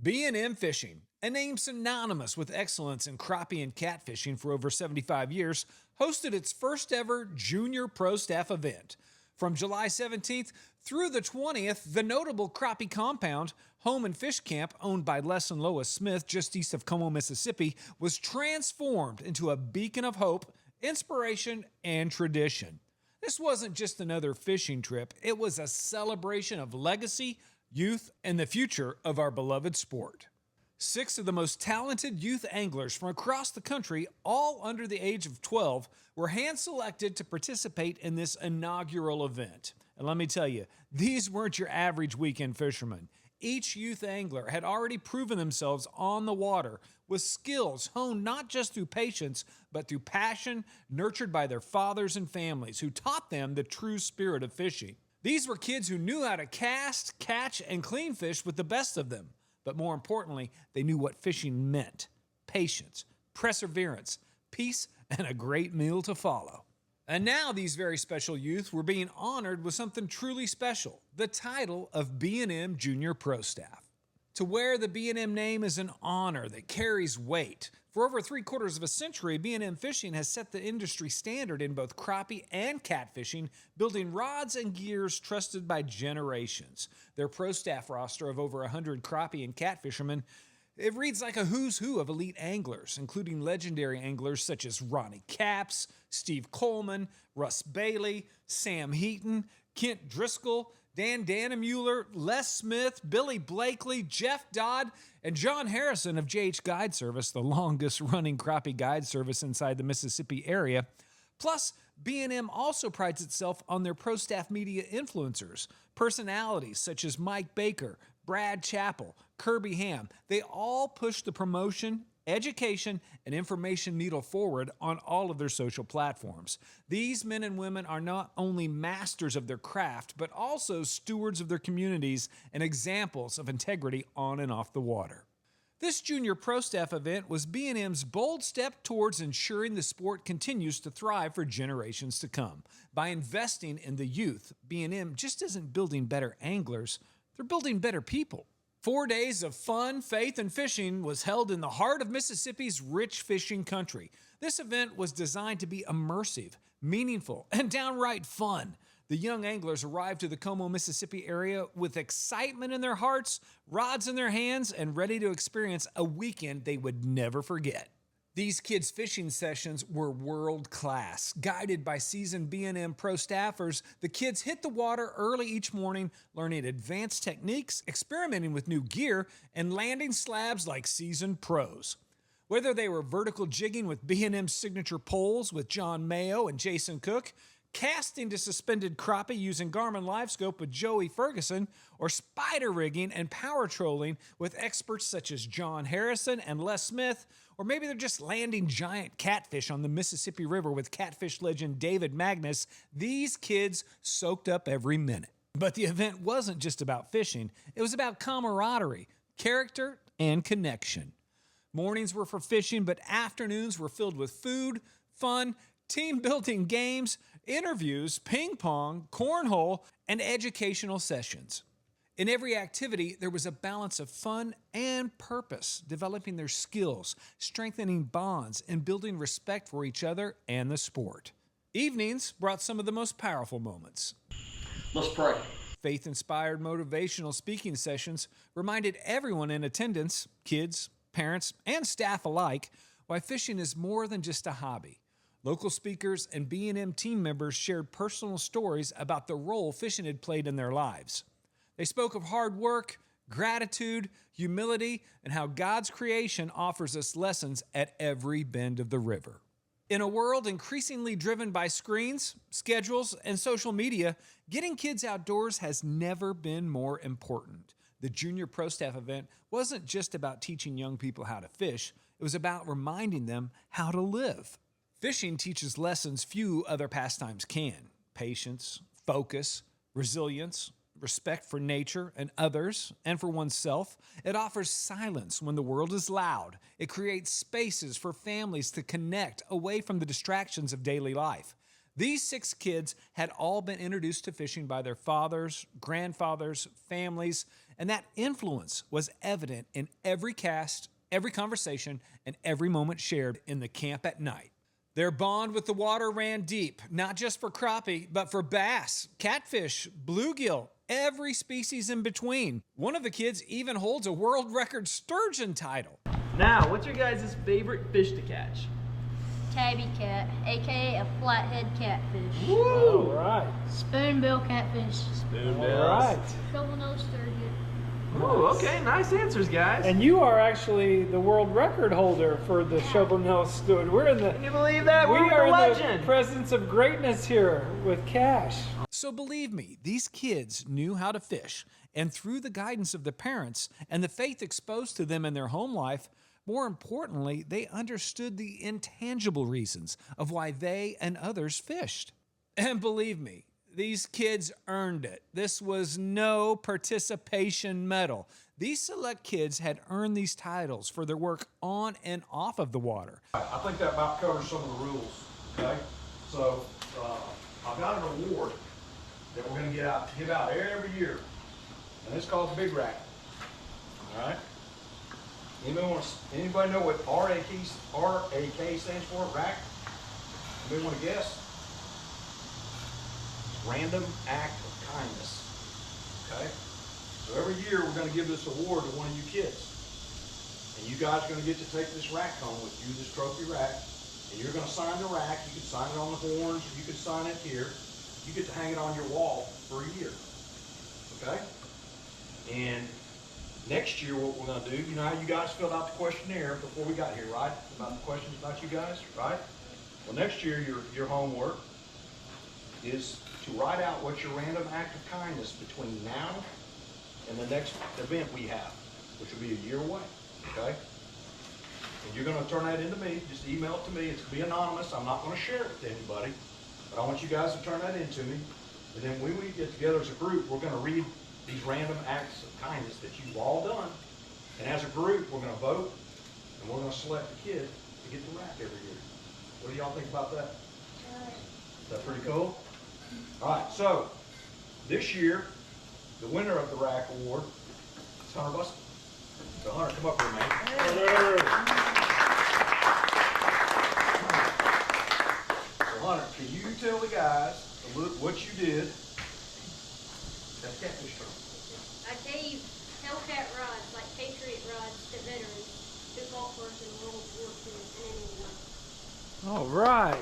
B&M Fishing, a name synonymous with excellence in crappie and catfishing for over 75 years, hosted its first ever Junior Pro Staff event. From July 17th through the 20th, the notable Crappie Compound, home and fish camp owned by Les and Lois Smith just east of Como, Mississippi, was transformed into a beacon of hope, inspiration, and tradition. This wasn't just another fishing trip, it was a celebration of legacy, youth, and the future of our beloved sport. 6 of the most talented youth anglers from across the country, all under the age of 12, were hand-selected to participate in this inaugural event. And let me tell you, these weren't your average weekend fishermen. Each youth angler had already proven themselves on the water with skills honed not just through patience, but through passion nurtured by their fathers and families who taught them the true spirit of fishing. These were kids who knew how to cast, catch, and clean fish with the best of them. But more importantly, they knew what fishing meant: patience, perseverance, peace, and a great meal to follow. And now these very special youth were being honored with something truly special: the title of B&M Junior Pro Staff. To wear the B&M name is an honor that carries weight. For over 3/4 of a century, B&M Fishing has set the industry standard in both crappie and catfishing, building rods and gears trusted by generations. Their pro staff roster of over 100 crappie and cat fishermen, it reads like a who's who of elite anglers, including legendary anglers such as Ronnie Capps, Steve Coleman, Russ Bailey, Sam Heaton, Kent Driscoll, Dan Dannemuller, Les Smith, Billy Blakely, Jeff Dodd, and John Harrison of JH Guide Service, the longest-running crappie guide service inside the Mississippi area. Plus, B&M also prides itself on their pro staff media influencers, personalities such as Mike Baker, Brad Chappell, Kirby Ham. They all push the promotion, education, and information needle forward on all of their social platforms. These men and women are not only masters of their craft, but also stewards of their communities and examples of integrity on and off the water. This Junior Pro Staff event was B&M's bold step towards ensuring the sport continues to thrive for generations to come. By investing in the youth, B&M just isn't building better anglers, they're building better people. 4 days of fun, faith, and fishing was held in the heart of Mississippi's rich fishing country. This event was designed to be immersive, meaningful, and downright fun. The young anglers arrived to the Como, Mississippi area with excitement in their hearts, rods in their hands, and ready to experience a weekend they would never forget. These kids' fishing sessions were world-class. Guided by seasoned B&M pro staffers, the kids hit the water early each morning, learning advanced techniques, experimenting with new gear, and landing slabs like seasoned pros. Whether they were vertical jigging with B&M signature poles with John Mayo and Jason Cook, casting to suspended crappie using Garmin LiveScope with Joey Ferguson, or spider rigging and power trolling with experts such as John Harrison and Les Smith, or maybe they're just landing giant catfish on the Mississippi River with catfish legend David Magnus, these kids soaked up every minute. But the event wasn't just about fishing, it was about camaraderie, character, and connection. Mornings were for fishing, but afternoons were filled with food, fun, team-building games, interviews, ping pong, cornhole, and educational sessions. In every activity, there was a balance of fun and purpose, developing their skills, strengthening bonds, and building respect for each other and the sport. Evenings brought some of the most powerful moments. Let's pray. Faith-inspired motivational speaking sessions reminded everyone in attendance, kids, parents, and staff alike, why fishing is more than just a hobby. Local speakers and B&M team members shared personal stories about the role fishing had played in their lives. They spoke of hard work, gratitude, humility, and how God's creation offers us lessons at every bend of the river. In a world increasingly driven by screens, schedules, and social media, getting kids outdoors has never been more important. The Junior Pro Staff event wasn't just about teaching young people how to fish, it was about reminding them how to live. Fishing teaches lessons few other pastimes can: patience, focus, resilience, respect for nature and others and for oneself. It offers silence when the world is loud. It creates spaces for families to connect away from the distractions of daily life. These 6 kids had all been introduced to fishing by their fathers, grandfathers, families, and that influence was evident in every cast, every conversation, and every moment shared in the camp at night. Their bond with the water ran deep, not just for crappie, but for bass, catfish, bluegill, every species in between. One of the kids even holds a world record sturgeon title. Now, what's your guys' favorite fish to catch? Tabby cat, aka a flathead catfish. Woo! All right. Spoonbill catfish. Spoonbills. All right. Shovel-nosed sturgeon. Ooh, okay, nice answers, guys. And you are actually the world record holder for the shovel-nosed sturgeon. We're in the Can you believe that? we We're are the in legend. the presence of greatness here with Cash. So believe me, these kids knew how to fish, and through the guidance of the parents and the faith exposed to them in their home life, more importantly, they understood the intangible reasons of why they and others fished. And believe me, these kids earned it. This was no participation medal. These select kids had earned these titles for their work on and off of the water. I think that about covers some of the rules, okay? So, I've got an award that we're gonna give out every year, and it's called the Big Rack, all right? Anybody know what RAK stands for, rack? Anybody wanna guess? Random Act of Kindness, okay? So every year, we're gonna give this award to one of you kids. And you guys are gonna get to take this rack home with you, this trophy rack, and you're gonna sign the rack. You can sign it on the horns, or you can sign it here. You get to hang it on your wall for a year, okay? And next year, what we're gonna do, you know how you guys filled out the questionnaire before we got here, right? About the questions about you guys, right? Well, next year, your homework is to write out what's your random act of kindness between now and the next event we have, which will be a year away, okay? And you're gonna turn that into me, just email it to me. It's gonna be anonymous. I'm not gonna share it with anybody, but I want you guys to turn that into me. And then when we get together as a group, we're gonna read these random acts of kindness that you've all done. And as a group, we're gonna vote, and we're gonna select a kid to get the rack every year. What do y'all think about that? Is that pretty cool? All right, so this year, the winner of the rack award is Hunter Buston. So Hunter, come up here, man. So Hunter, can you tell the guys what you did at the catfish tournament? I gave Hellcat rods, like Patriot rods, to veterans who fought for us in World War II and in England. All right.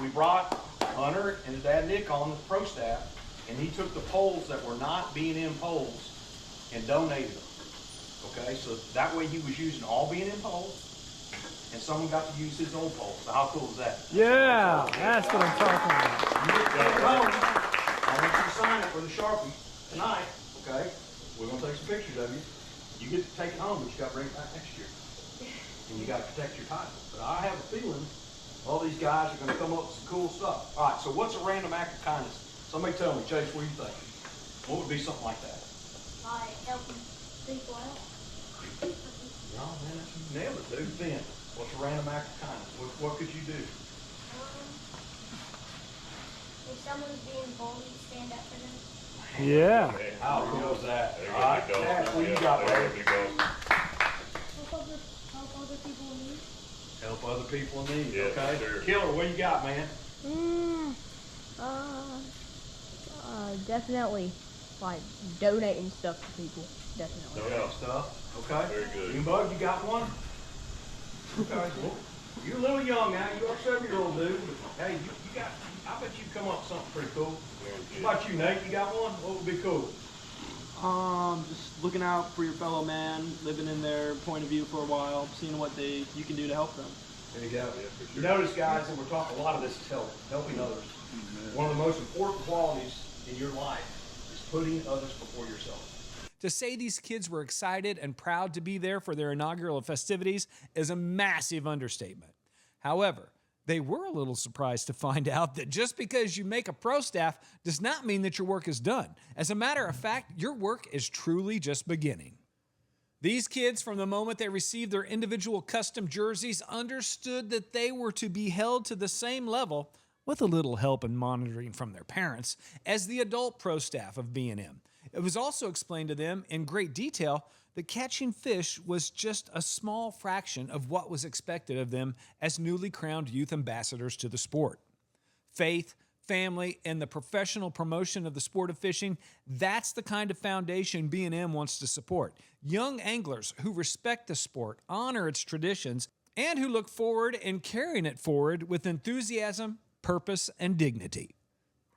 We brought Hunter and his dad Nick on the pro staff, and he took the poles that were not B&M poles and donated them. Okay, so that way he was using all B&M poles, and someone got to use his old poles. So how cool is that? Yeah, that's what I'm talking about. You get to take it home. I want you to sign it with a Sharpie tonight, okay? We're gonna take some pictures of you. You get to take it home, but you gotta bring it back next year. And you gotta protect your title. But I have a feeling all these guys are gonna come up with some cool stuff. All right, so what's a random act of kindness? Somebody tell me, Chase, what do you think? What would be something like that? Like helping people out. No, man, you nailed it, dude. Ben, what's a random act of kindness? What could you do? If someone's being bullied, stand up for them. Yeah. How cool is that? There All right, you go. Cash, what you got, There baby? you go. Help other people in need. Help other people in need, Yes, okay? sir. Killer, what you got, man? Definitely, like, donating stuff to people, definitely. Yeah. Stuff, okay? Very good. You, Bud, you got one? Okay, well, you're a little young now, you're a 7-year-old dude, but hey, you got, I bet you come up with something pretty cool. What about you, Nate, you got one? What would be cool? Just looking out for your fellow man, living in their point of view for a while, seeing what you can do to help them. There you go. for You sure. notice, guys, and we're talking, a lot of this is helping others. One of the most important qualities in your life is putting others before yourself. To say these kids were excited and proud to be there for their inaugural festivities is a massive understatement. However, they were a little surprised to find out that just because you make a pro staff does not mean that your work is done. As a matter of fact, your work is truly just beginning. These kids, from the moment they received their individual custom jerseys, understood that they were to be held to the same level, with a little help and monitoring from their parents, as the adult pro staff of B&M. It was also explained to them in great detail that catching fish was just a small fraction of what was expected of them as newly crowned youth ambassadors to the sport. Faith, family, and the professional promotion of the sport of fishing, that's the kind of foundation B&M wants to support. Young anglers who respect the sport, honor its traditions, and who look forward in carrying it forward with enthusiasm, purpose, and dignity.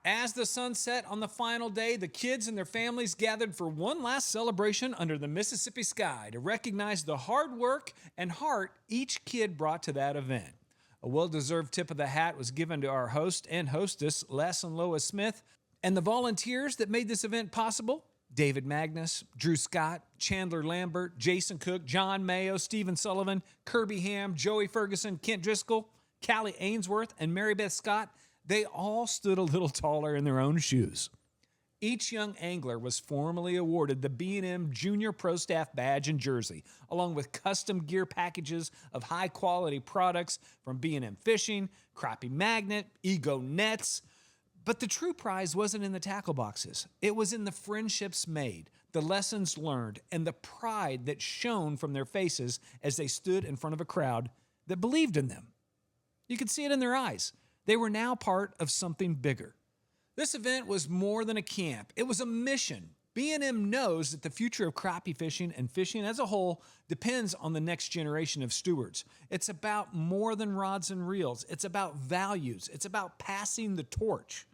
As the sun set on the final day, the kids and their families gathered for one last celebration under the Mississippi sky to recognize the hard work and heart each kid brought to that event. A well-deserved tip of the hat was given to our host and hostess, Les and Lois Smith, and the volunteers that made this event possible: David Magnus, Drew Scott, Chandler Lambert, Jason Cook, John Mayo, Stephen Sullivan, Kirby Ham, Joey Ferguson, Kent Driscoll, Callie Ainsworth, and Mary Beth Scott. They all stood a little taller in their own shoes. Each young angler was formally awarded the B&M Junior Pro Staff badge and jersey, along with custom gear packages of high-quality products from B&M Fishing, Crappie Magnet, Ego Nets. But the true prize wasn't in the tackle boxes. It was in the friendships made, the lessons learned, and the pride that shone from their faces as they stood in front of a crowd that believed in them. You could see it in their eyes. They were now part of something bigger. This event was more than a camp. It was a mission. B&M knows that the future of crappie fishing and fishing as a whole depends on the next generation of stewards. It's about more than rods and reels. It's about values. It's about passing the torch.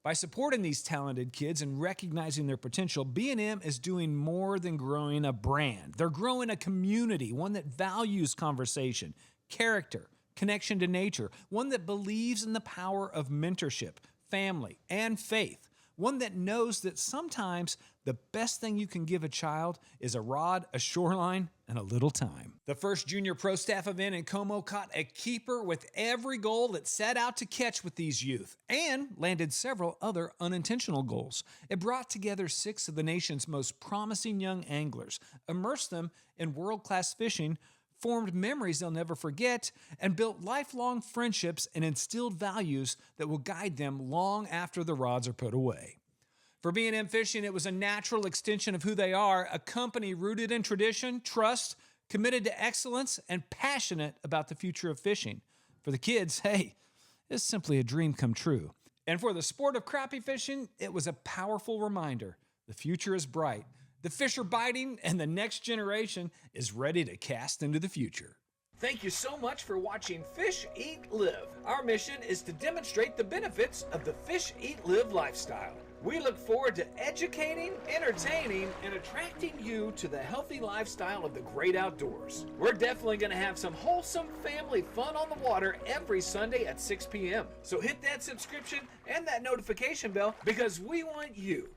By supporting these talented kids and recognizing their potential, B&M is doing more than growing a brand. They're growing a community, one that values conversation, character, connection to nature, one that believes in the power of mentorship, family, and faith, one that knows that sometimes the best thing you can give a child is a rod, a shoreline, and a little time. The first Junior Pro Staff event in Como caught a keeper with every goal it set out to catch with these youth, and landed several other unintentional goals. It brought together 6 of the nation's most promising young anglers, immersed them in world-class fishing, formed memories they'll never forget, and built lifelong friendships and instilled values that will guide them long after the rods are put away. For B&M Fishing, it was a natural extension of who they are, a company rooted in tradition, trust, committed to excellence, and passionate about the future of fishing. For the kids, hey, it's simply a dream come true. And for the sport of crappie fishing, it was a powerful reminder. The future is bright. The fish are biting, and the next generation is ready to cast into the future. Thank you so much for watching Fish, Eat, Live. Our mission is to demonstrate the benefits of the Fish, Eat, Live lifestyle. We look forward to educating, entertaining, and attracting you to the healthy lifestyle of the great outdoors. We're definitely going to have some wholesome family fun on the water every Sunday at 6 p.m. So hit that subscription and that notification bell, because we want you